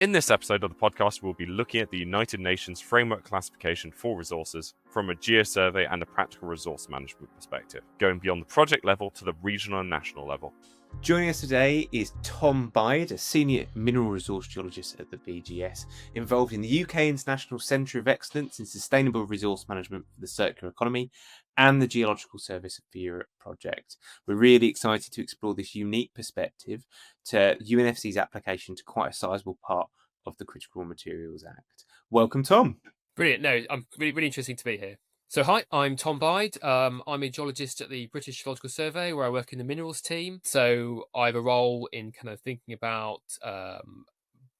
In this episode of the podcast, we'll be looking at the United Nations Framework Classification for Resources from a geosurvey and a practical resource management perspective, going beyond the project level to the regional and national level. Joining us today is Tom Bide, a Senior Mineral Resource Geologist at the BGS, involved in the UK International Centre of Excellence in Sustainable Resource Management for the Circular Economy and the Geological Survey for Europe project. We're really excited to explore this unique perspective to UNFC's application to quite a sizable part of the Critical Raw Materials Act. Welcome, Tom. Brilliant. No, I'm really interesting to be here. So hi, I'm Tom Bide. I'm a geologist at the British Geological Survey, where I work in the minerals team. So I have a role in kind of thinking about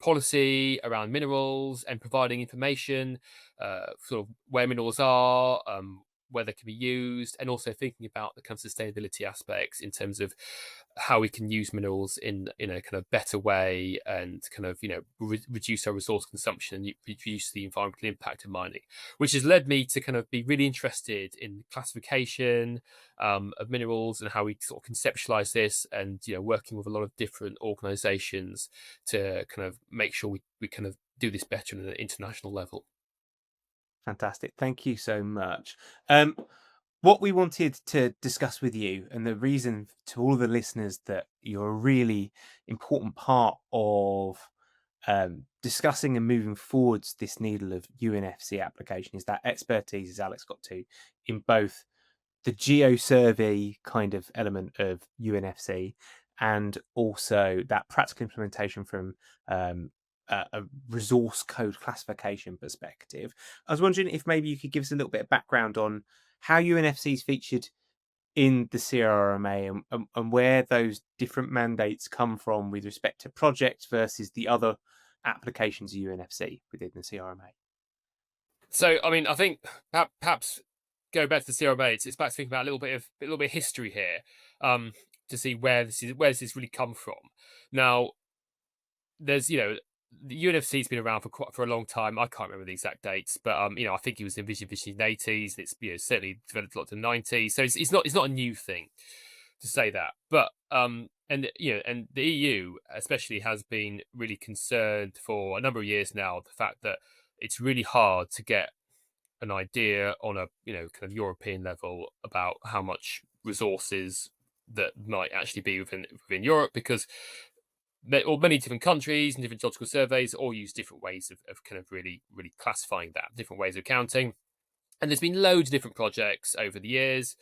policy around minerals and providing information, sort of where minerals are, where they can be used, and also thinking about the kind of sustainability aspects in terms of how we can use minerals in a kind of better way and kind of reduce our resource consumption and reduce the environmental impact of mining, which has led me to kind of be really interested in classification of minerals and how we sort of conceptualize this, and working with a lot of different organizations to kind of make sure we kind of do this better on an international level. Fantastic. Thank you so much. What we wanted to discuss with you, and the reason to all the listeners that you're a really important part of discussing and moving forwards this needle of UNFC application, is that expertise, as Alex got to, in both the geosurvey kind of element of UNFC and also that practical implementation from a resource code classification perspective. I was wondering if maybe you could give us a little bit of background on how UNFC is featured in the CRRMA and where those different mandates come from with respect to projects versus the other applications of UNFC within the CRMA. So, I mean, I think perhaps go back to the CRMA. It's about to think about a little bit of history here, to see where this has really come from. Now, there's the UNFC has been around for a long time. I can't remember the exact dates, but I think it was envisioned in the 80s. It's certainly developed a lot in the 90s. So it's not a new thing to say that. But and the EU especially has been really concerned for a number of years now the fact that it's really hard to get an idea on a kind of European level about how much resources that might actually be within Europe, because many different countries and different geological surveys all use different ways of kind of really classifying that, different ways of counting. And there's been loads of different projects over the years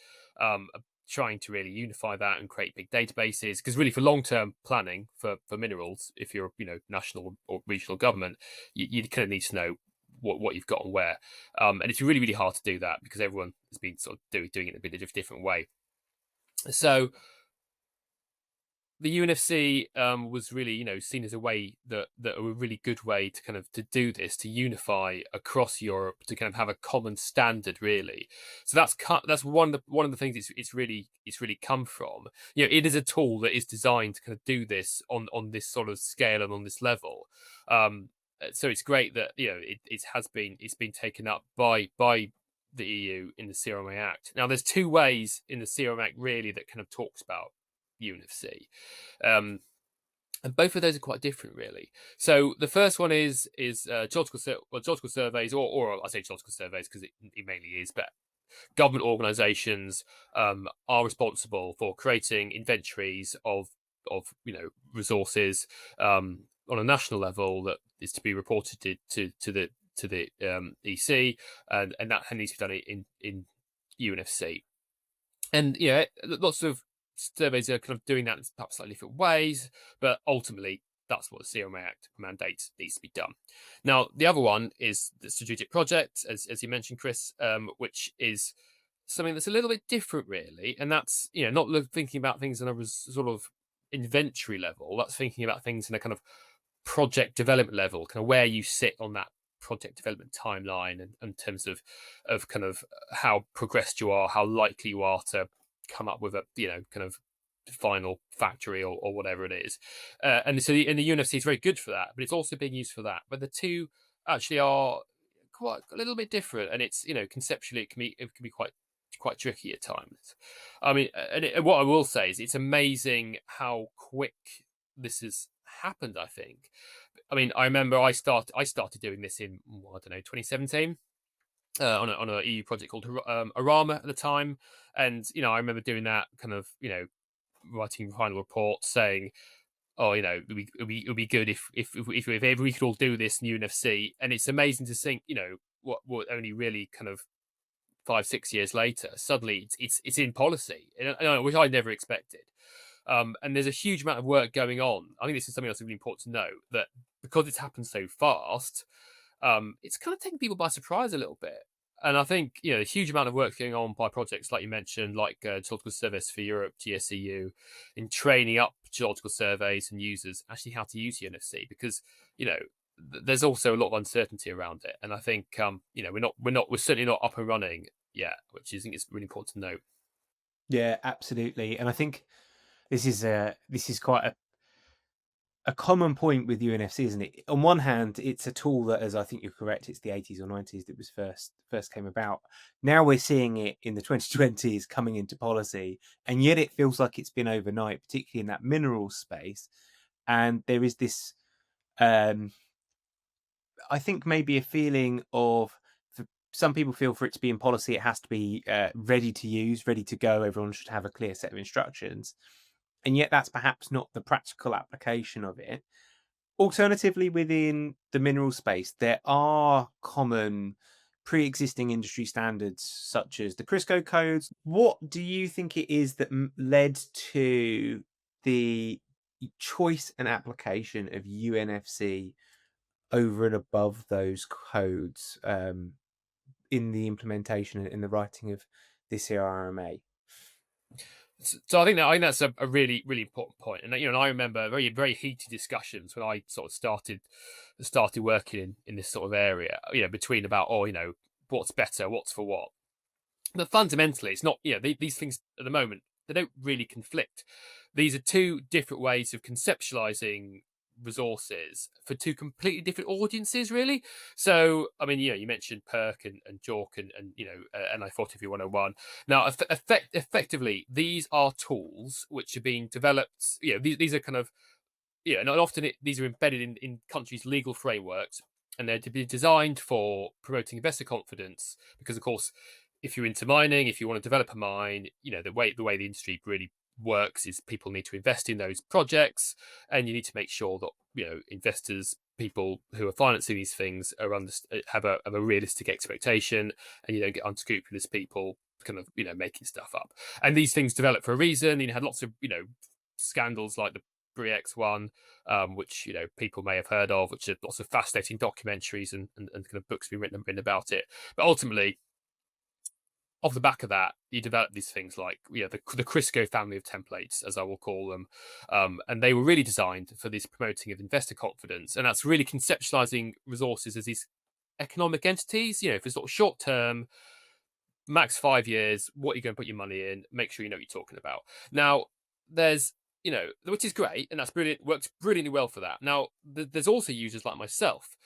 trying to really unify that and create big databases, because really for long-term planning for minerals, if you're national or regional government, you kind of need to know what you've got and where. And it's really hard to do that because everyone has been sort of doing it in a bit of a different way. So the UNFC was really, seen as a way that a really good way to kind of to do this, to unify across Europe, to kind of have a common standard, really. So that's one of the things it's really come from. It is a tool that is designed to kind of do this on this sort of scale and on this level. So it's great that it's been taken up by the EU in the CRMA Act. Now, there's two ways in the CRMA Act really that kind of talks about UNFC, and both of those are quite different, really. So the first one is geological surveys, or I say geological surveys because it mainly is, but government organisations are responsible for creating inventories of resources on a national level that is to be reported to the EC, and that needs to be done in UNFC. And lots of surveys are kind of doing that in perhaps slightly different ways, but ultimately that's what the CRMA Act mandates needs to be done. Now, the other one is the strategic project, as you mentioned, Chris, which is something that's a little bit different, really, and that's not thinking about things on a sort of inventory level. That's thinking about things in a kind of project development level, kind of where you sit on that project development timeline, and in terms of kind of how progressed you are, how likely you are to come up with a kind of final factory or whatever it is, and the UNFC is very good for that, but it's also being used for that. But the two actually are quite a little bit different, and it's conceptually it can be quite tricky at times. I mean, and what I will say is it's amazing how quick this has happened. I think I mean, I remember I started doing this in, I don't know, 2017. On a EU project called Arama at the time, and I remember doing that, kind of writing final reports saying, oh, it would be good if we could all do this in UNFC. And it's amazing to think, what only really kind of 5-6 years later, suddenly it's in policy, which I never expected. And there's a huge amount of work going on. I think this is something else really important to know, that because it's happened so fast, it's kind of taken people by surprise a little bit. And I think, a huge amount of work going on by projects like you mentioned, like Geological Service for Europe, GSEU, in training up geological surveys and users actually how to use UNFC, because, there's also a lot of uncertainty around it. And I think, we're certainly not up and running yet, which I think is really important to note. Yeah, absolutely. And I think this is quite a common point with UNFC, isn't it? On one hand, it's a tool that, as I think you're correct, it's the 80s or 90s that was first came about. Now we're seeing it in the 2020s coming into policy, and yet it feels like it's been overnight, particularly in that mineral space. And there is this, I think, maybe a feeling of, some people feel, for it to be in policy, it has to be ready to use, ready to go. Everyone should have a clear set of instructions. And yet that's perhaps not the practical application of it. Alternatively, within the mineral space, there are common pre-existing industry standards such as the CRIRSCO codes. What do you think it is that led to the choice and application of UNFC over and above those codes in the implementation and in the writing of this RMA? So I think that's a really, really important point. And and I remember very, very heated discussions when I sort of started working in this sort of area, between about, what's better, what's for what. But fundamentally, it's not, these things at the moment, they don't really conflict. These are two different ways of conceptualizing resources for two completely different audiences, really. So, I mean, you mentioned Perk and JORC and NI 42101. Now, effectively, these are tools which are being developed. These are kind of, and often these are embedded in countries' legal frameworks, and they're to be designed for promoting investor confidence. Because, of course, if you're into mining, if you want to develop a mine, the way the industry really works is people need to invest in those projects, and you need to make sure that investors, people who are financing these things, have a realistic expectation, and you don't get unscrupulous people kind of making stuff up. And these things develop for a reason. You had lots of scandals like the BRIEX one, which people may have heard of, which are lots of fascinating documentaries and kind of books being written about it. But ultimately, off the back of that, you develop these things like the CRIRSCO family of templates, as I will call them, and they were really designed for this promoting of investor confidence, and that's really conceptualizing resources as these economic entities. For sort of short term, max 5 years, what you're going to put your money in, make sure you know what you're talking about. Now, there's which is great, and that's brilliant, works brilliantly well for that. Now, there's also users like myself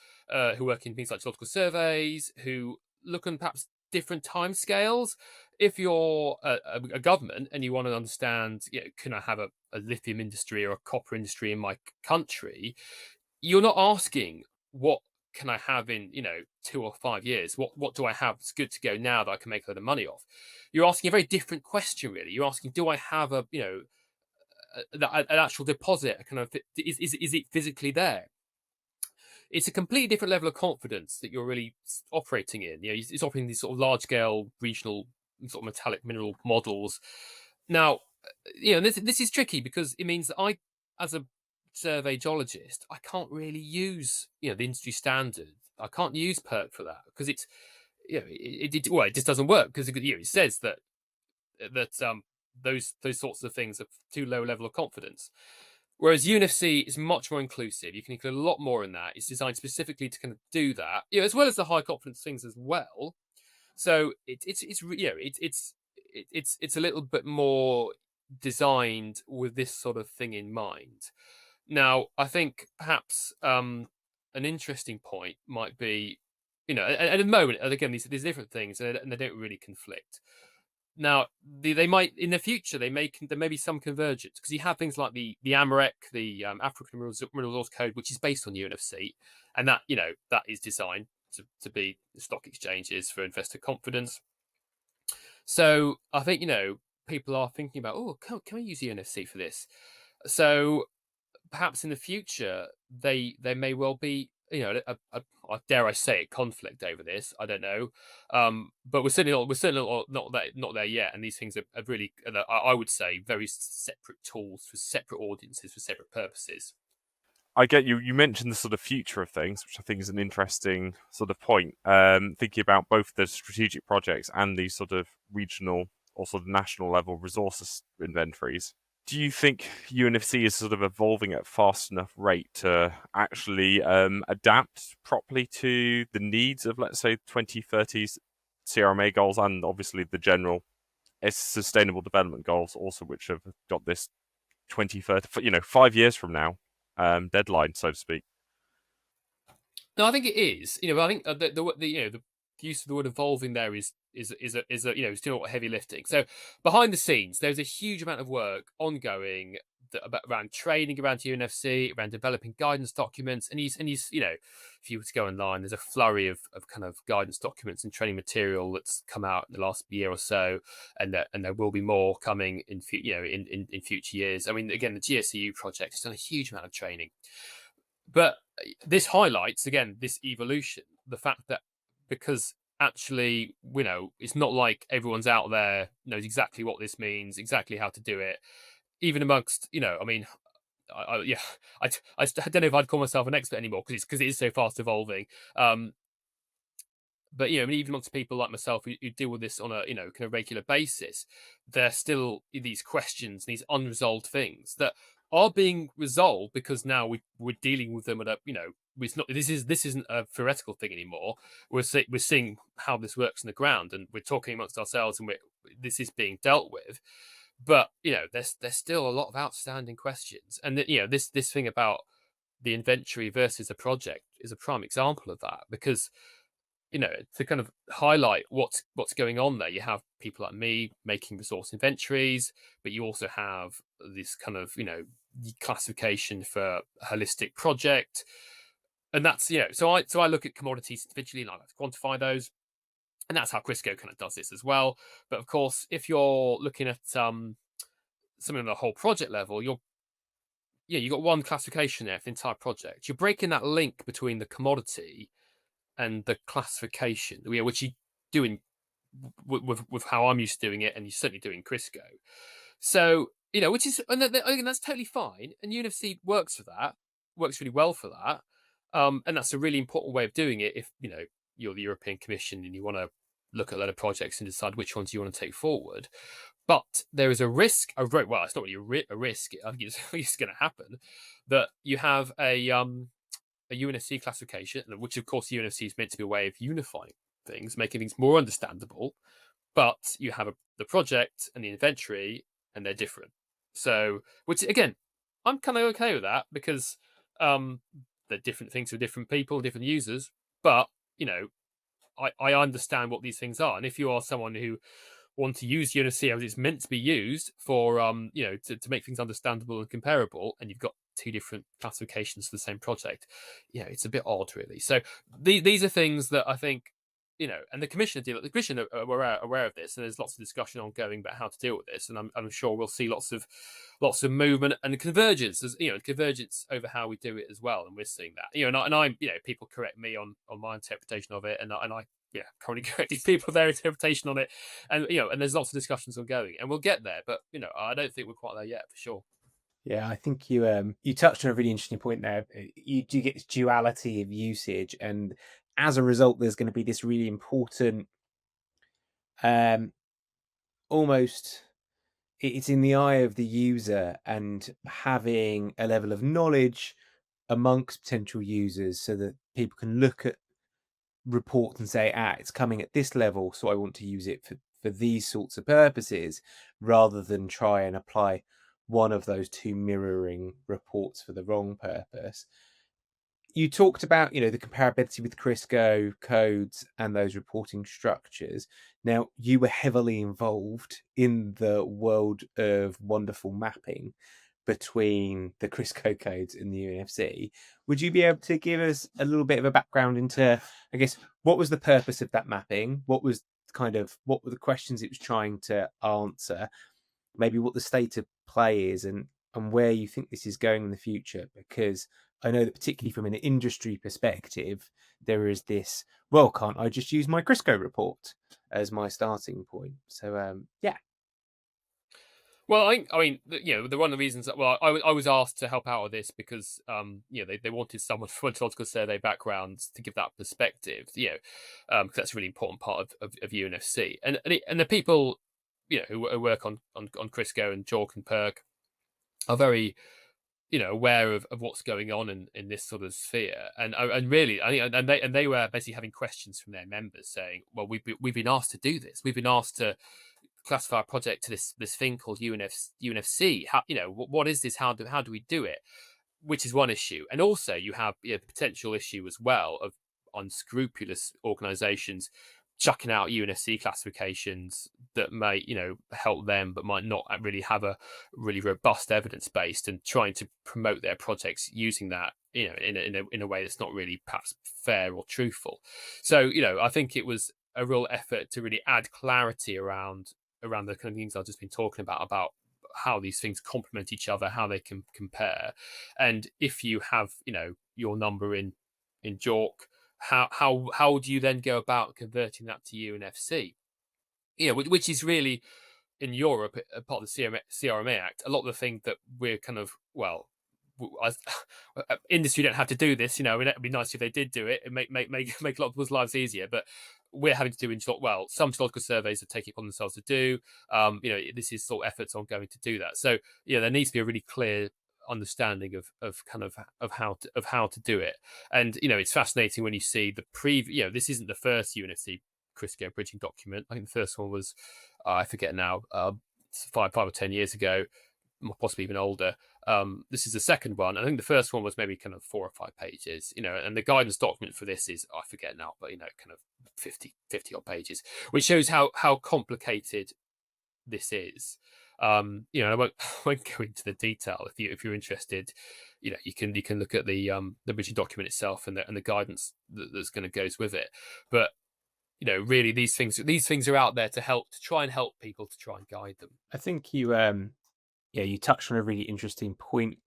who work in things like geological surveys, who look on perhaps different timescales. If you're a government and you want to understand, can I have a lithium industry or a copper industry in my country, you're not asking what can I have in 2 or 5 years. What do I have that's good to go now that I can make a lot of money off? You're asking a very different question, really. You're asking, do I have an actual deposit? Kind of, is it physically there? It's a completely different level of confidence that you're really operating in. It's operating these sort of large scale regional sort of metallic mineral models. Now, this is tricky because it means that I, as a survey geologist, I can't really use the industry standard. I can't use PERC for that because it's it just doesn't work, because it says that those sorts of things are too low level of confidence. Whereas UNFC is much more inclusive. You can include a lot more in that. It's designed specifically to kind of do that, as well as the high confidence things as well. So it's a little bit more designed with this sort of thing in mind. Now, I think perhaps an interesting point might be, at the moment, and again, these different things, and they don't really conflict. Now, they might in the future there may be some convergence, because you have things like the AMREC, the African Mineral Resource Code, which is based on UNFC, and that that is designed to be stock exchanges for investor confidence. So I think people are thinking about, oh, can we use UNFC for this? So perhaps in the future there may well be a dare I say it, conflict over this. I don't know, but we're certainly not there yet. And these things are really, I would say, very separate tools for separate audiences for separate purposes. I get you. You mentioned the sort of future of things, which I think is an interesting sort of point. Thinking about both the strategic projects and the sort of regional or sort of national level resources inventories. Do you think UNFC is sort of evolving at a fast enough rate to actually adapt properly to the needs of, let's say, 2030's CRMA goals and obviously the general sustainable development goals also, which have got this 2030, 5 years from now deadline, so to speak? No, I think it is. I think the use of the word evolving there is still heavy lifting. So behind the scenes, there's a huge amount of work ongoing around training around UNFC, around developing guidance documents, and he's if you were to go online, there's a flurry of kind of guidance documents and training material that's come out in the last year or so, and there will be more coming in in future years. I mean, again, the GSEU project has done a huge amount of training. But this highlights, again, this evolution, the fact that because actually, it's not like everyone's out there knows exactly what this means, exactly how to do it. Even amongst, I mean, I don't know if I'd call myself an expert anymore because it is so fast evolving. But I mean, even amongst people like myself who deal with this on a kind of regular basis, there's still these questions, these unresolved things that are being resolved because now we're dealing with them at a it's not this isn't a theoretical thing anymore. We're seeing how this works on the ground, and we're talking amongst ourselves, and this is being dealt with. But there's still a lot of outstanding questions, and this thing about the inventory versus a project is a prime example of that, because to kind of highlight what's going on there, you have people like me making resource inventories, but you also have this kind of classification for a holistic project, and that's so I look at commodities individually and I like to quantify those, and that's how CRIRSCO kind of does this as well. But of course, if you're looking at something on the whole project level, you've got one classification there for the entire project. You're breaking that link between the commodity and the classification, which you do with how I'm used to doing it, and you're certainly doing CRIRSCO. So which is, and that's totally fine, and UNFC works really well for that, and that's a really important way of doing it. If you're the European Commission and you want to look at a lot of projects and decide which ones you want to take forward, but there is a risk. Well, it's not really a risk. I think it's going to happen that you have a UNFC classification, which of course UNFC is meant to be a way of unifying things, making things more understandable. But you have the project and the inventory, and they're different. So, which again, I'm kind of okay with that, because they're different things for different people, different users. But I understand what these things are, and if you are someone who want to use UNFC as it's meant to be used for to make things understandable and comparable, and you've got two different classifications for the same project, it's a bit odd, really. So these are things that I think and the commission are aware of this, and there's lots of discussion ongoing about how to deal with this, and I'm sure we'll see lots of movement and convergence, convergence over how we do it as well, and we're seeing that. And I'm people correct me on my interpretation of it, and I currently correcting people their interpretation on it, and and there's lots of discussions ongoing, and we'll get there, but I don't think we're quite there yet, for sure. Yeah, I think you touched on a really interesting point there. You do get this duality of usage, and as a result, there's going to be this really important, almost it's in the eye of the user, and having a level of knowledge amongst potential users so that people can look at reports and say, it's coming at this level, so I want to use it for these sorts of purposes, rather than try and apply one of those two mirroring reports for the wrong purpose. you talked about, the comparability with CRIRSCO codes and those reporting structures. Now, you were heavily involved in the world of wonderful mapping between the CRIRSCO codes and the UNFC. Would you be able to give us a little bit of a background into, I guess, what was the purpose of that mapping? What were the questions it was trying to answer? Maybe what the state of play is, and where you think this is going in the future? Because I know that particularly from an industry perspective, there is this, well, can't I just use my CRIRSCO report as my starting point? So, yeah. Well, I mean, the one of the reasons that, well, I was asked to help out with this because, they wanted someone from a geological survey background to give that perspective, because that's a really important part of UNFC. And the people, who work on CRIRSCO and JORC and PERC are very, aware of what's going on in this sort of sphere, and really, and they were basically having questions from their members saying, well, we've been asked to do this, we've been asked to classify a project to this thing called UNFC. How, what is this? How do we do it? Which is one issue, and also you have the potential issue as well of unscrupulous organisations chucking out UNFC classifications that may help them, but might not really have a really robust evidence based, and trying to promote their projects using that in a way that's not really perhaps fair or truthful. So I think it was a real effort to really add clarity around the kind of things I've just been talking about how these things complement each other, how they can compare, and if you have your number in JORC, how do you then go about converting that to UNFC? Which is really in Europe a part of the CRMA Act. A lot of the things that we're kind of, well, as industry don't have to do this. It'd be nice if they did do it and make a lot of people's lives easier, but we're having to do some geological surveys are taking it upon themselves to do. This is sort of efforts ongoing to do that. So there needs to be a really clear understanding of how to do it. And it's fascinating when you see the this isn't the first UNFC CRIRSCO bridging document. I think the first one was I forget now, 5 or 10 years ago, possibly even older. This is the second one. I think the first one was maybe kind of 4 or 5 pages, and the guidance document for this is, I forget now, but kind of 50 odd pages, which shows how complicated this is. I won't go into the detail. If you're interested, you can look at the bridging document itself and the guidance that's going to goes with it. But really, these things are out there to try and help people, to try and guide them. I think you you touched on a really interesting point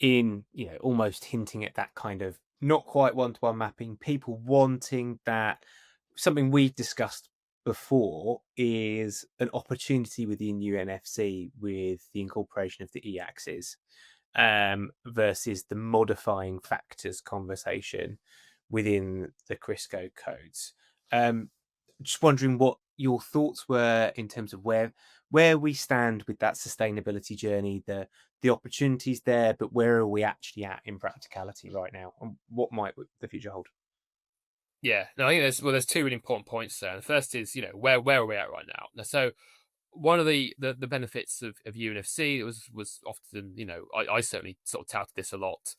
in almost hinting at that kind of not quite one-to-one mapping, people wanting that. Something we've discussed before is an opportunity within UNFC with the incorporation of the e-axis versus the modifying factors conversation within the CRIRSCO codes. Just wondering what your thoughts were in terms of where we stand with that sustainability journey, the opportunities there, but where are we actually at in practicality right now, and what might the future hold? Yeah, no, I think there's 2 really important points there. The first is, where are we at right now? So one of the benefits of UNFC was often, I certainly sort of touted this a lot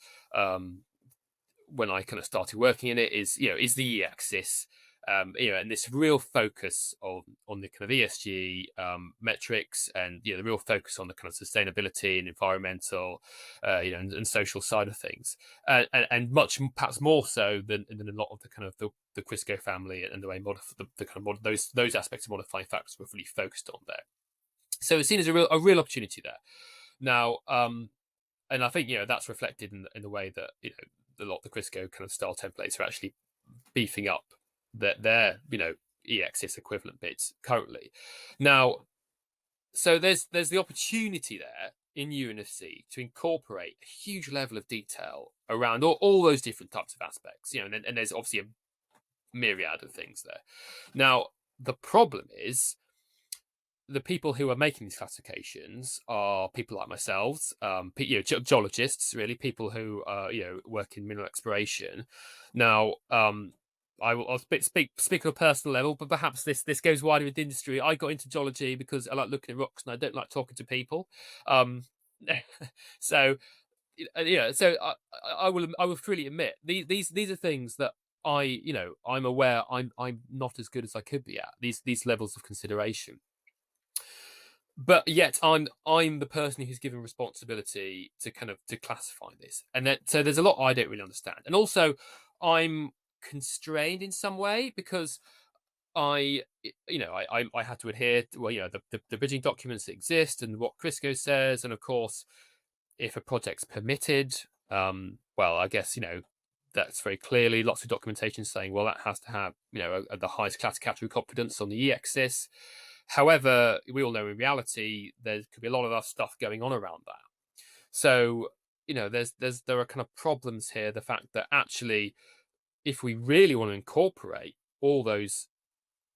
when I kind of started working in it, is the e-axis, and this real focus on the kind of ESG metrics, and the real focus on the kind of sustainability and environmental, and social side of things, and much perhaps more so than a lot of the kind of the CRIRSCO family, and the way the kind of those aspects of modifying factors were really focused on there. So it's seen as a real opportunity there. Now, and I think that's reflected in the way that a lot of the CRIRSCO kind of style templates are actually beefing up their e-axis equivalent bits currently. Now, so there's the opportunity there in UNFC to incorporate a huge level of detail around all those different types of aspects, and there's obviously a myriad of things there. Now, the problem is the people who are making these classifications are people like myself, geologists, really, people who work in mineral exploration. Now, I'll speak on a personal level, but perhaps this goes wider with the industry. I got into geology because I like looking at rocks and I don't like talking to people. So So I will freely admit these are things that I'm aware I'm not as good as I could be at these levels of consideration. But yet I'm the person who's given responsibility to to classify this, and then so there's a lot I don't really understand, and also I'm constrained in some way because I had to adhere to, well, the bridging documents that exist and what CRIRSCO says, and of course, if a project's permitted, well, I guess that's very clearly lots of documentation saying, well, that has to have the highest class category confidence on the e-axis. However, we all know in reality there could be a lot of other stuff going on around that. So there are kind of problems here. The fact that actually, if we really want to incorporate all those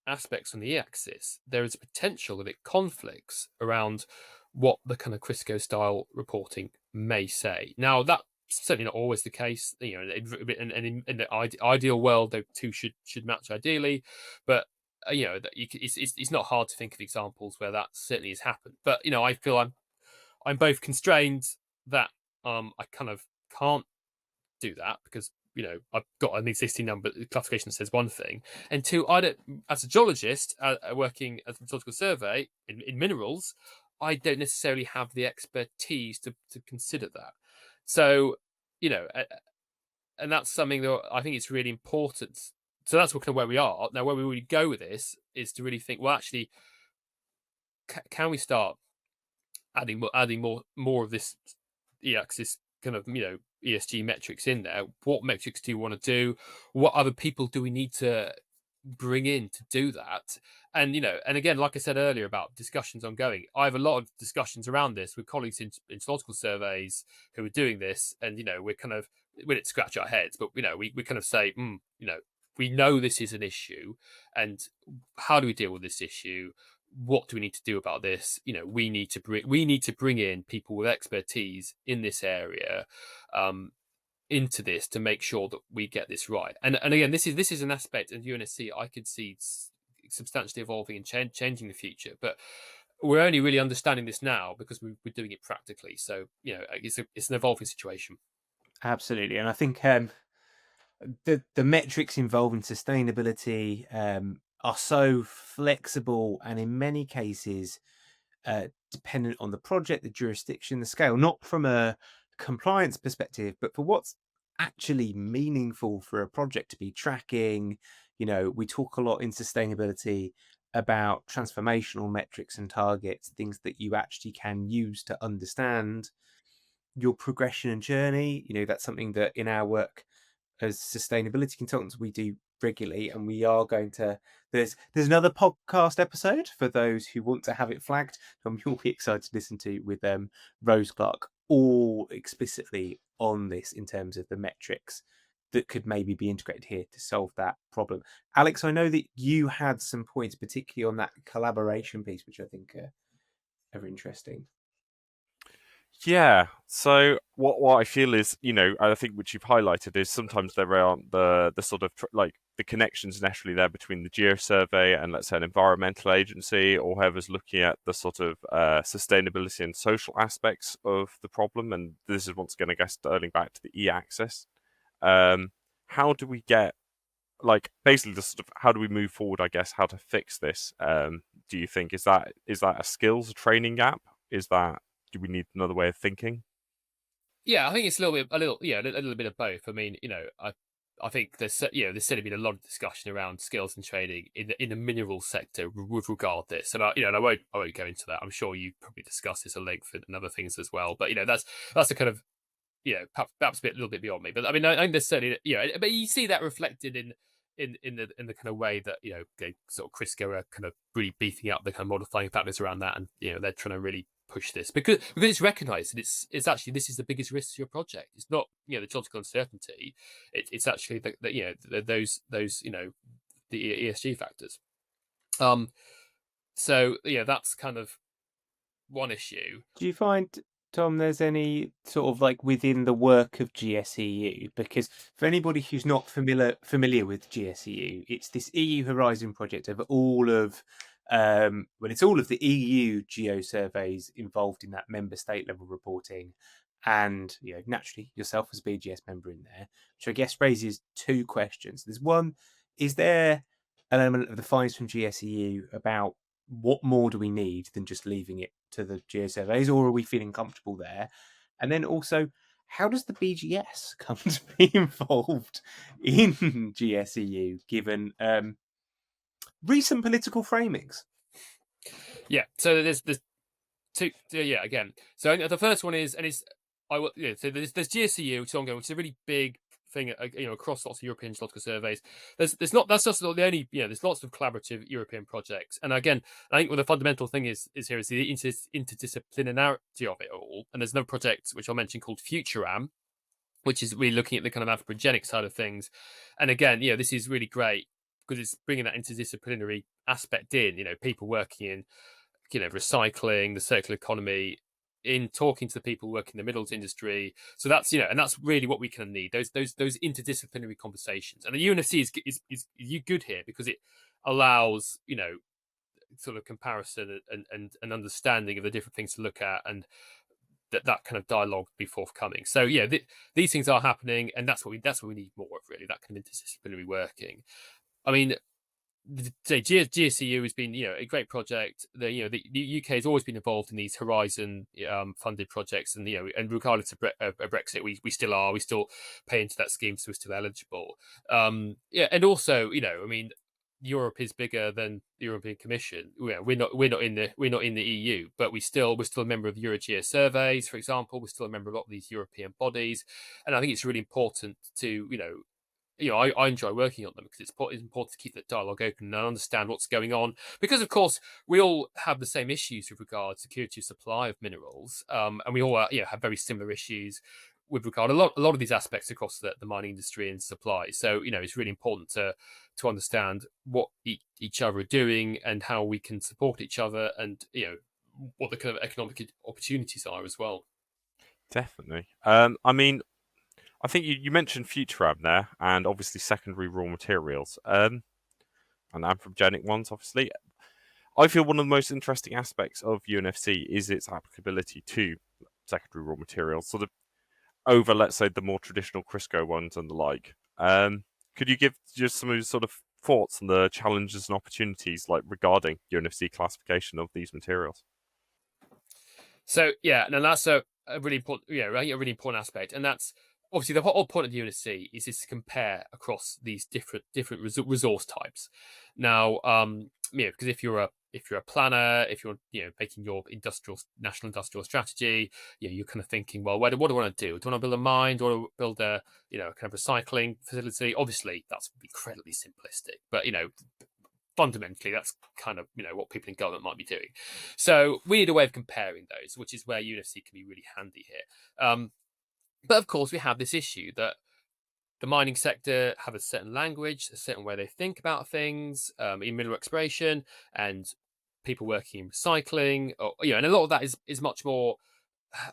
aspects on the e-axis, there is a potential that it conflicts around what the kind of CRIRSCO style reporting may say. Now, that's certainly not always the case. In the ideal world, the two should match ideally, but it's not hard to think of examples where that certainly has happened. But I feel I'm both constrained that I kind of can't do that because I've got an existing number classification that says one thing, and two, I don't, as a geologist working at the Geological Survey in minerals, I don't necessarily have the expertise to consider that. So and that's something that I think it's really important. So that's kind of where we are now. Where we really go with this is to really think, well, actually, can we start adding more of this e-axis kind of ESG metrics in there? What metrics do you want to do? What other people do we need to bring in to do that? And and again, like I said earlier about discussions ongoing, I have a lot of discussions around this with colleagues in geological surveys who are doing this, and we're kind of, we didn't scratch our heads, but we kind of say, we know this is an issue, and how do we deal with this issue? What do we need to do about this? We need to bring in people with expertise in this area into this to make sure that we get this right. And again, this is an aspect in UNSC I could see substantially evolving and changing in the future. But we're only really understanding this now because we're doing it practically. So it's an evolving situation. Absolutely, and I think the metrics involved in sustainability are so flexible, and in many cases dependent on the project, the jurisdiction, the scale, not from a compliance perspective, but for what's actually meaningful for a project to be tracking. We talk a lot in sustainability about transformational metrics and targets, things that you actually can use to understand your progression and journey. That's something that in our work as sustainability consultants we do regularly, and we are going to, there's another podcast episode for those who want to have it flagged, you'll be excited to listen to, with Rose Clark, all explicitly on this in terms of the metrics that could maybe be integrated here to solve that problem. Alex, I know that you had some points particularly on that collaboration piece, which I think are interesting. Yeah. So what I feel is, I think which you've highlighted is sometimes there aren't the sort of like the connections naturally there between the geosurvey and, let's say, an environmental agency or whoever's looking at the sort of sustainability and social aspects of the problem. And this is once again, I guess, turning back to the e-axis. How do we get, like, basically the sort of, how do we move forward, I guess, how to fix this? Do you think is that a skills, a training gap? Do we need another way of thinking? Yeah, I think it's a little bit of both. I mean, I think there's certainly been a lot of discussion around skills and training in the mineral sector with regard to this, and I won't go into that. I'm sure you probably discussed this at length and other things as well. But that's a kind of perhaps a little bit beyond me. But I mean, I think there's certainly but you see that reflected in the kind of way that they sort of CRIRSCO are kind of really beefing up the kind of modifying factors around that, and they're trying to really push this because it's recognised that it's actually, this is the biggest risk to your project. It's not the geological uncertainty. It's actually those the ESG factors. So that's kind of one issue. Do you find, Tom, there's any sort of like within the work of GSEU? Because for anybody who's not familiar with GSEU, it's this EU Horizon project of all of it's all of the EU geosurveys involved in that member state level reporting, and naturally yourself as a BGS member in there, which I guess raises two questions. There's one: is there an element of the findings from GSEU about what more do we need than just leaving it to the geosurveys, or are we feeling comfortable there? And then also, how does the BGS come to be involved in GSEU, given recent political framings? Yeah, so there's two. Yeah, again. So the first one is, so there's GSEU, which is ongoing, which is a really big thing, across lots of European geological surveys. That's just the only, there's lots of collaborative European projects, and again, I think what the fundamental thing is the interdisciplinarity of it all. And there's another project which I'll mention called FutureAM, which is really looking at the kind of anthropogenic side of things. And again, this is really great because it's bringing that interdisciplinary aspect in. People working in recycling, the circular economy, in talking to the people working in the minerals industry. So that's and that's really what we can need, those interdisciplinary conversations. And the UNFC is good here because it allows sort of comparison and understanding of the different things to look at, and that kind of dialogue be forthcoming. So these things are happening, and that's what we need more of, really, that kind of interdisciplinary working. I mean, GSEU has been a great project. The UK has always been involved in these Horizon funded projects, and and regardless of Brexit, we still are. We still pay into that scheme, so we're still eligible. And also I mean, Europe is bigger than the European Commission. We're not in the EU, but we're still a member of Geosurveys, for example. We're still a member of a lot of these European bodies, and I think it's really important to I enjoy working on them because it's important to keep that dialogue open and understand what's going on. Because, of course, we all have the same issues with regard to security of supply of minerals, and we all have very similar issues with regard a lot of these aspects across the mining industry and supply. So it's really important to understand what each other are doing and how we can support each other, and what the kind of economic opportunities are as well. Definitely. I mean, I think you mentioned FutureAM there, and obviously secondary raw materials, and anthropogenic ones, obviously. I feel one of the most interesting aspects of UNFC is its applicability to secondary raw materials, sort of over, let's say, the more traditional CRIRSCO ones and the like. Could you give just some sort of thoughts on the challenges and opportunities regarding UNFC classification of these materials? So and that's a really important, a really important aspect, and that's obviously the whole point of the UNFC is to compare across these different resource types. Now, because if you're a planner, if you're making your national industrial strategy, you're kind of thinking, well, what do I want to do? Do I want to build a mine? Do I want to build a kind of recycling facility? Obviously, that's incredibly simplistic, but fundamentally, that's kind of what people in government might be doing. So we need a way of comparing those, which is where UNFC can be really handy here. But of course, we have this issue that the mining sector have a certain language, a certain way they think about things in mineral exploration, and people working in recycling, and a lot of that is much more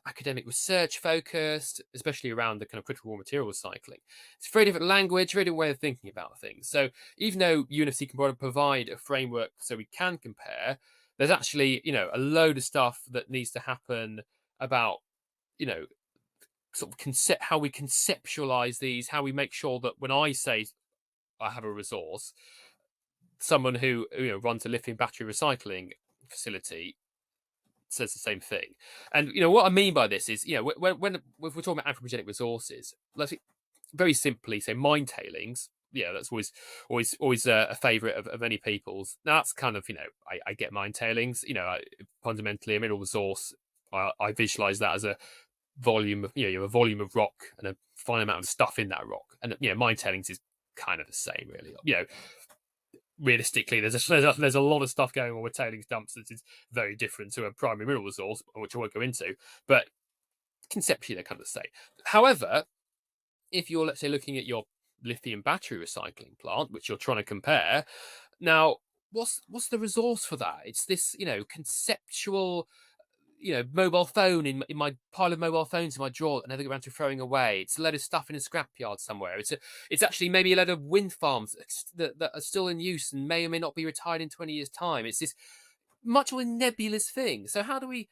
academic research focused, especially around the kind of critical raw material recycling. It's a very different language, very different way of thinking about things. So even though UNFC can provide a framework so we can compare, there's actually a load of stuff that needs to happen about sort of how we conceptualize these, how we make sure that when I say I have a resource, someone who runs a lithium battery recycling facility says the same thing. And what I mean by this is when we're talking about anthropogenic resources, let's very simply say mine tailings. That's always a favorite of many people's. Now that's kind of I get mine tailings. Fundamentally a mineral resource. I visualize that as a volume of you have a volume of rock and a fine amount of stuff in that rock, and mine tailings is kind of the same, really. Realistically, there's a lot of stuff going on with tailings dumps that is very different to a primary mineral resource, which I won't go into, but conceptually they're kind of the same. However, if you're, let's say, looking at your lithium battery recycling plant, which you're trying to compare, now what's the resource for that? It's this conceptual mobile phone in my pile of mobile phones in my drawer that I never get around to throwing away. It's a load of stuff in a scrapyard somewhere. It's actually maybe a load of wind farms that are still in use and may or may not be retired in 20 years' time. It's this much more nebulous thing. So how do we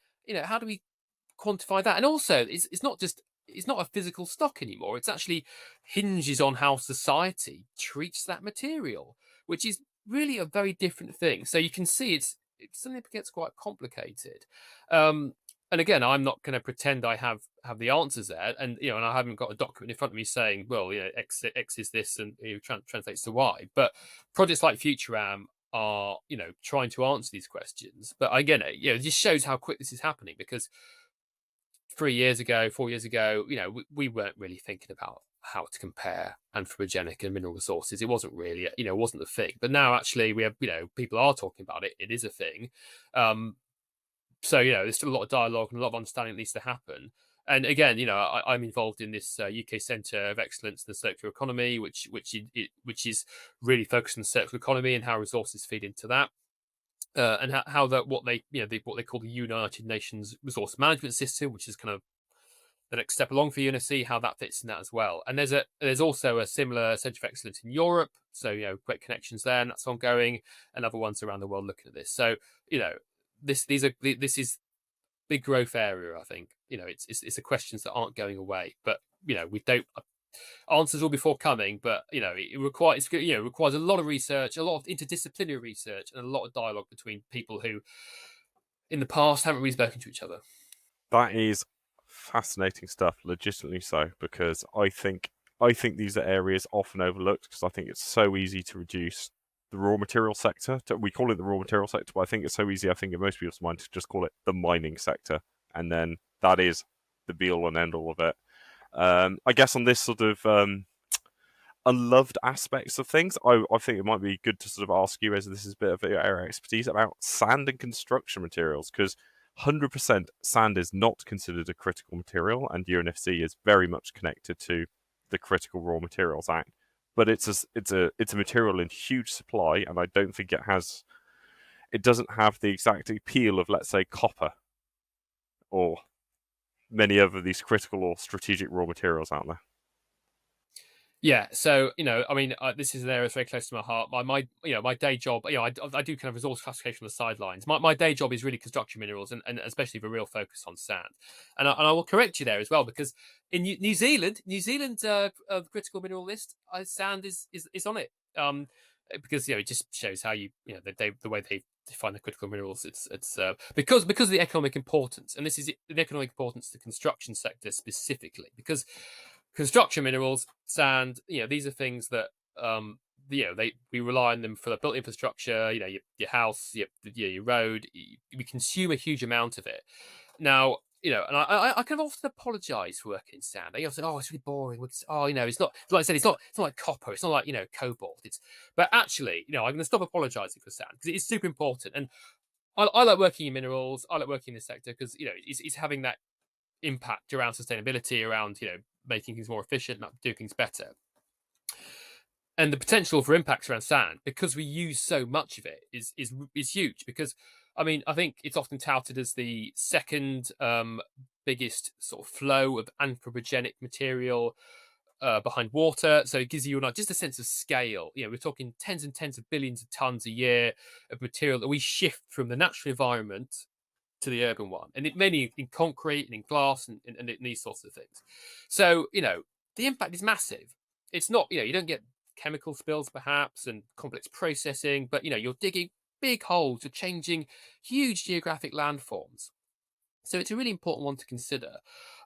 quantify that. And also, it's not a physical stock anymore. It's actually hinges on how society treats that material, which is really a very different thing. So you can see it suddenly gets quite complicated. And again, I'm not going to pretend I have the answers there, and and I haven't got a document in front of me saying, well, X is this, and translates to Y. But projects like FutureAM are, trying to answer these questions. But again, it just shows how quick this is happening, because 3 years ago, 4 years ago, we weren't really thinking about how to compare anthropogenic and mineral resources. It wasn't really, it wasn't a thing. But now actually we have, people are talking about it. It is a thing. So, there's still a lot of dialogue and a lot of understanding that needs to happen. And again, I'm involved in this UK Centre of Excellence in the Circular Economy, which is really focused on the circular economy and how resources feed into that. And how that what they call the United Nations Resource Management System, which is kind of the next step along for UNFC, how that fits in that as well. And there's also a similar Centre of Excellence in Europe, so great connections there, and that's ongoing, and other ones around the world looking at this. So this is big growth area. I think it's the questions that aren't going away, but we don't. Answers will be forthcoming, but it requires a lot of research, a lot of interdisciplinary research, and a lot of dialogue between people who, in the past, haven't really spoken to each other. That is fascinating stuff, legitimately so, because I think these are areas often overlooked, because I think it's so easy to reduce the raw material sector. We call it the raw material sector, but I think it's so easy, I think in most people's mind, to just call it the mining sector, and then that is the be-all and end-all of it. I guess on this sort of unloved aspects of things, I think it might be good to sort of ask you, as this is a bit of your area of expertise, about sand and construction materials, because 100% sand is not considered a critical material, and UNFC is very much connected to the Critical Raw Materials Act. But it's a material in huge supply, and I don't think it doesn't have the exact appeal of, let's say, copper or many other of these critical or strategic raw materials out there. Yeah, so this is an area that's very close to my heart. My day job, I do kind of resource classification on the sidelines. My day job is really construction minerals, and especially with a real focus on sand. And I will correct you there as well, because in New Zealand, critical mineral list, sand is on it. Because it just shows how the way they define the critical minerals. It's because of the economic importance, and this is the economic importance to the construction sector specifically, because construction minerals, sand, these are things that we rely on them for the built infrastructure. Your house, your road. We consume a huge amount of it. Now, and I kind of often apologise for working in sand. They say, "Oh, it's really boring." It's not like I said. It's not like copper. It's not like cobalt. But actually, I'm going to stop apologising for sand, because it is super important. And I like working in minerals. I like working in this sector because it's having that impact around sustainability, around making things more efficient, doing things better. And the potential for impacts around sand, because we use so much of it, is huge. Because I think it's often touted as the second biggest sort of flow of anthropogenic material behind water. So it gives you just a sense of scale. We're talking tens and tens of billions of tons a year of material that we shift from the natural environment to the urban one, and it mainly in concrete and in glass and in these sorts of things. So the impact is massive. It's not you don't get chemical spills perhaps and complex processing, but you're digging big holes, you're changing huge geographic landforms. So it's a really important one to consider.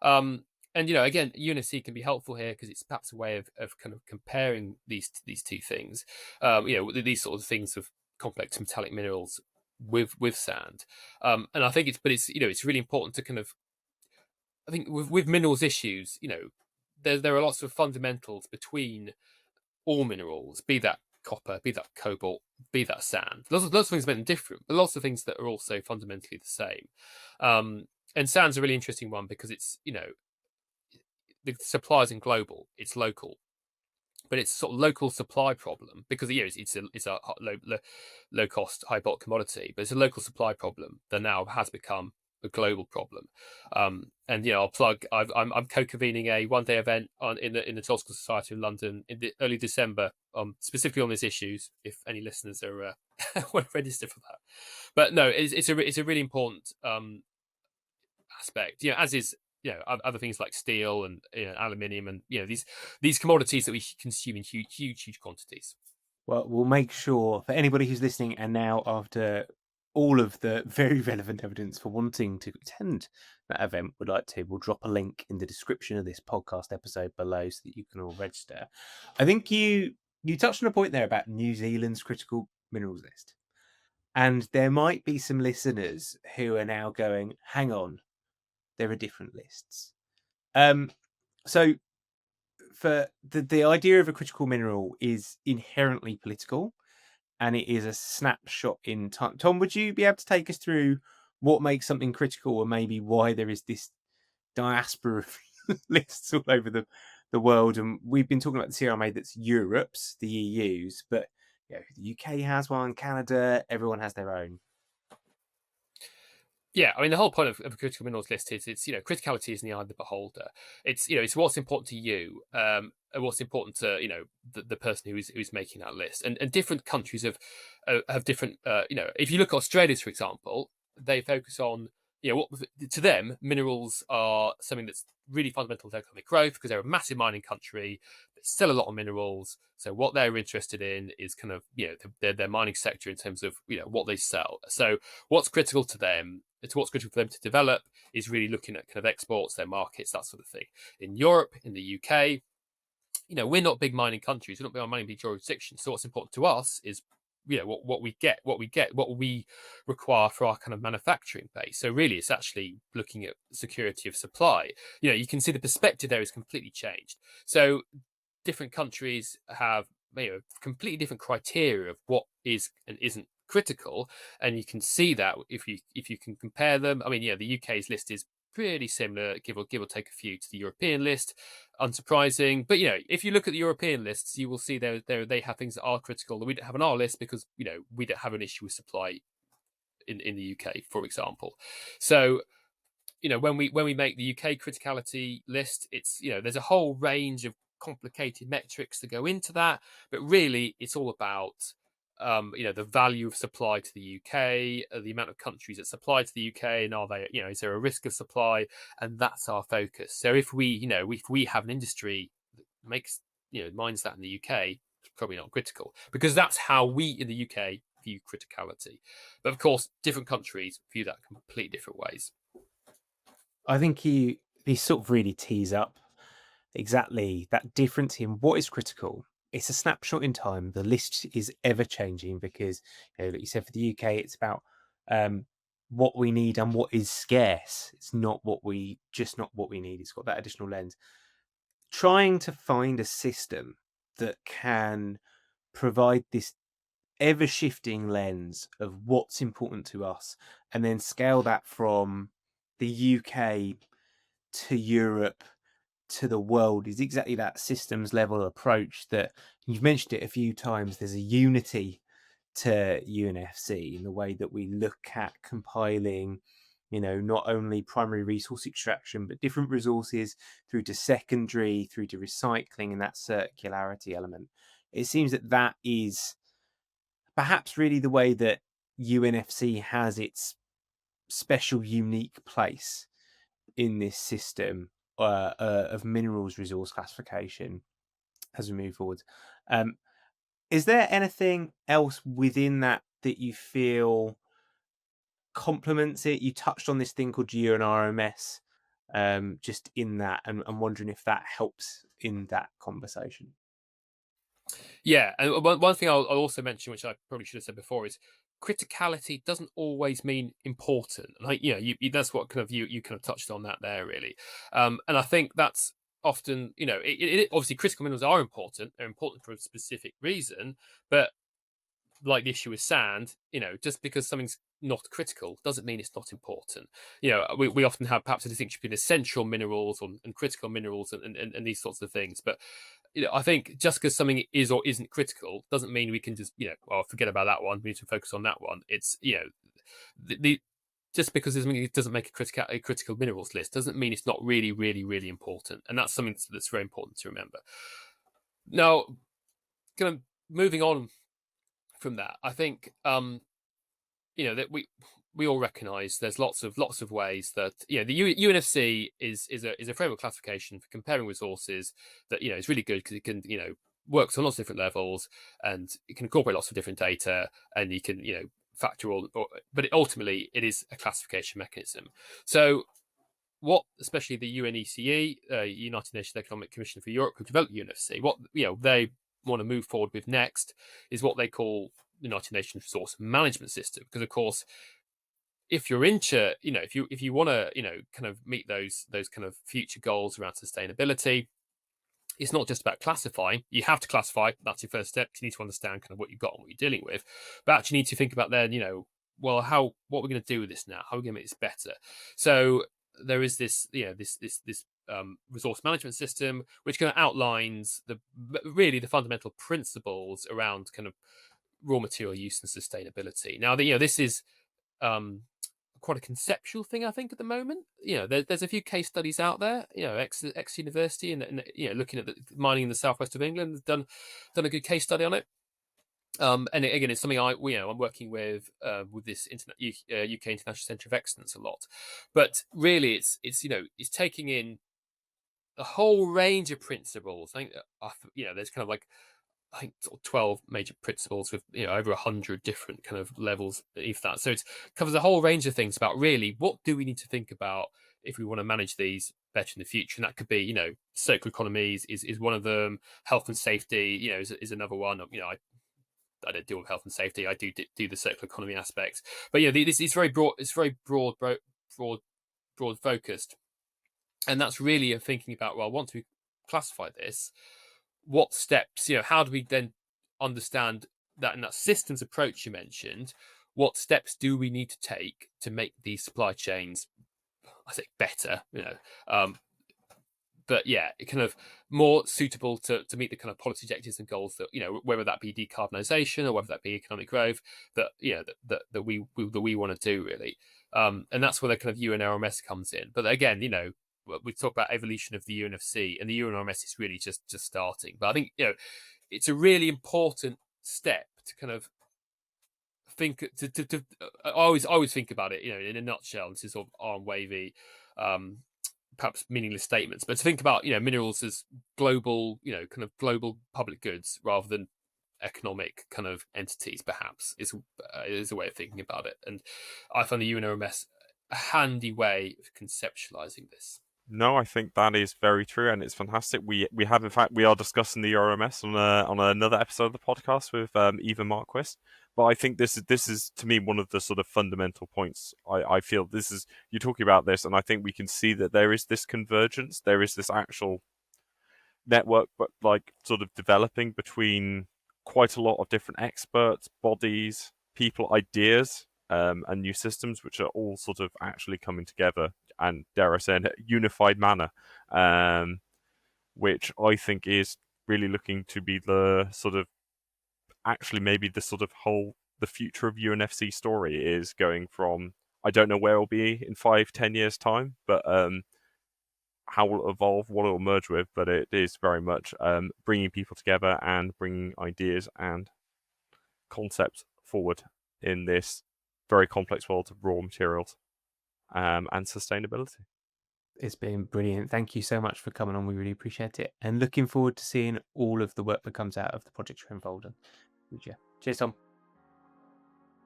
And again, UNFC can be helpful here, because it's perhaps a way of kind of comparing these two things. These sort of things of complex metallic minerals with sand. And I think it's really important to kind of, I think with minerals issues, there are lots of fundamentals between all minerals, be that copper, be that cobalt, be that sand. Lots of things make them different, but lots of things that are also fundamentally the same. And sand's a really interesting one, because it's the supply isn't global, it's local. But it's a sort of local supply problem, because it's a low cost, high bulk commodity, but it's a local supply problem that now has become a global problem. And I'll plug. I'm co-convening a one-day event in the Geological Society of London in the early December, specifically on these issues. If any listeners are want to register for that, but no, it's a really important aspect, as is other things like steel and aluminium and these commodities that we consume in huge quantities. Well, we'll make sure for anybody who's listening and now after all of the very relevant evidence for wanting to attend that event would like to, we'll drop a link in the description of this podcast episode below so that you can all register. I think you touched on a point there about New Zealand's critical minerals list. And there might be some listeners who are now going, hang on, there are different lists. So for the idea of a critical mineral is inherently political, and it is a snapshot in time. Tom, would you be able to take us through what makes something critical, or maybe why there is this diaspora of lists all over the world? And we've been talking about the CRMA that's Europe's, the EU's, but the UK has one, Canada, everyone has their own. Yeah, I mean, the whole point of a critical minerals list is it's criticality is in the eye of the beholder. It's it's what's important to you, and what's important to the person who's making that list. And different countries have different. If you look at Australia, for example, they focus on what to them minerals are something that's really fundamental to economic growth because they're a massive mining country. There's still a lot of minerals, so what they're interested in is kind of their mining sector in terms of what they sell. So what's critical to them. It's what's critical for them to develop is really looking at kind of exports, their markets, that sort of thing. In Europe, in the UK, we're not big mining countries. We're not big mining big jurisdictions. So what's important to us is, what we require for our kind of manufacturing base. So really, it's actually looking at security of supply. You can see the perspective there is completely changed. So different countries have completely different criteria of what is and isn't critical, and you can see that if you can compare them. I mean, the UK's list is pretty similar, give or take a few, to the European list. Unsurprising, but if you look at the European lists, you will see they have things that are critical that we don't have on our list because we don't have an issue with supply in the UK, for example. So when we make the UK criticality list, it's there's a whole range of complicated metrics that go into that, but really it's all about the value of supply to the UK, the amount of countries that supply to the UK, and are they, is there a risk of supply? And that's our focus. So if we have an industry that makes, mines that in the UK, it's probably not critical because that's how we in the UK view criticality. But of course, different countries view that completely different ways. I think he sort of really tees up exactly that difference in what is critical. It's a snapshot in time. The list is ever changing because, like you said, for the UK, it's about what we need and what is scarce. It's not what we need. It's got that additional lens. Trying to find a system that can provide this ever shifting lens of what's important to us and then scale that from the UK to Europe to the world is exactly that systems level approach that you've mentioned it a few times. There's a unity to UNFC in the way that we look at compiling, not only primary resource extraction, but different resources through to secondary, through to recycling, and that circularity element. It seems that is perhaps really the way that UNFC has its special, unique place in this system of minerals resource classification as we move forward. Is there anything else within that you feel complements it? You touched on this thing called GeoRMS just in that, and I'm wondering if that helps in that conversation. Yeah, and one thing I'll also mention, which I probably should have said before, is criticality doesn't always mean important. Like that's what kind of you kind of touched on that there, really. And I think that's often it obviously critical minerals are important. They're important for a specific reason, but like the issue with sand, just because something's not critical doesn't mean it's not important. We often have perhaps a distinction between essential minerals and critical minerals and these sorts of things, but I think just because something is or isn't critical doesn't mean we can just forget about that one. We need to focus on that one. It's just because it doesn't make a critical minerals list doesn't mean it's not really, really, really important, and that's something that's very important to remember. Now, kind of moving on from that, I think that we all recognise there's lots of ways that the UNFC is a framework classification for comparing resources that is really good because it can works on lots of different levels, and it can incorporate lots of different data, and you can factor all. But ultimately, it is a classification mechanism. So, what especially the UNECE, United Nations Economic Commission for Europe, who developed UNFC, what they want to move forward with next is what they call the United Nations Resource Management System, because of course, if you're into if you want to kind of meet those kind of future goals around sustainability, it's not just about classifying. You have to classify. That's your first step. You need to understand kind of what you've got and what you're dealing with. But actually, you need to think about then, what we're going to do with this now? How are we going to make this better? So there is this, this resource management system, which kind of outlines the fundamental principles around kind of raw material use and sustainability. Now, this is quite a conceptual thing, I think, at the moment. There's a few case studies out there. Ex university and looking at the mining in the southwest of England has done a good case study on it. And again, it's something I'm working with this UK International Centre of Excellence a lot. But really, it's taking in a whole range of principles. I think there's kind of like, I think, sort of 12 major principles with over 100 different kind of levels if that. So it covers a whole range of things about really what do we need to think about if we want to manage these better in the future. And that could be circular economies is one of them. Health and safety is another one. I don't deal with health and safety. I do the circular economy aspects. But this is very broad. It's very broad focused, and that's really a thinking about, well, once we classify this, what steps, how do we then understand that in that systems approach you mentioned, what steps do we need to take to make these supply chains, I think, better, but kind of more suitable to meet the kind of policy objectives and goals that, whether that be decarbonisation or whether that be economic growth that, that we want to do really. And that's where the kind of UNRMS comes in. But again, we talk about evolution of the UNFC, and the UNRMS is really just starting. But I think it's a really important step to kind of think to I always think about it in a nutshell. This is sort of arm wavy, perhaps meaningless statements, but to think about minerals as global, kind of global public goods rather than economic kind of entities, perhaps is a way of thinking about it. And I find the UNRMS a handy way of conceptualizing this. No, I think that is very true, and it's fantastic. We are discussing the URMS on another episode of the podcast with Eva Marquis. But I think this is to me one of the sort of fundamental points. I feel this is, you're talking about this, and I think we can see that there is this convergence. There is this actual network, but like sort of developing between quite a lot of different experts, bodies, people, ideas, and new systems, which are all sort of actually coming together, and dare I say, in a unified manner, which I think is really looking to be the sort of, actually maybe the sort of the future of UNFC story is going from, I don't know where it'll be in 5-10 years time, but how will it evolve, what it'll merge with, but it is very much bringing people together and bringing ideas and concepts forward in this very complex world of raw materials and sustainability. It's been brilliant. Thank you so much for coming on. We really appreciate it, and looking forward to seeing all of the work that comes out of the project you're involved in. Cheers, Tom.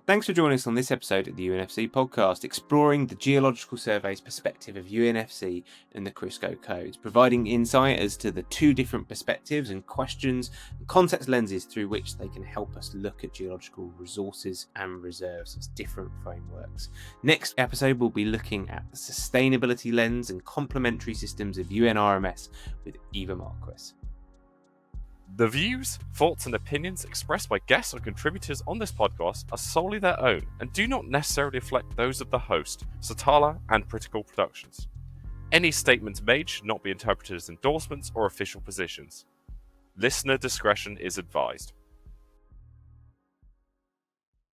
Thanks for joining us on this episode of the UNFC podcast, exploring the Geological Survey's perspective of UNFC and the CRIRSCO codes, providing insight as to the two different perspectives and questions and context lenses through which they can help us look at geological resources and reserves as different frameworks. Next episode, we'll be looking at the sustainability lens and complementary systems of UNRMS with Eva Marquis. The views, thoughts, and opinions expressed by guests or contributors on this podcast are solely their own and do not necessarily reflect those of the host, Satala, and Critical Productions. Any statements made should not be interpreted as endorsements or official positions. Listener discretion is advised.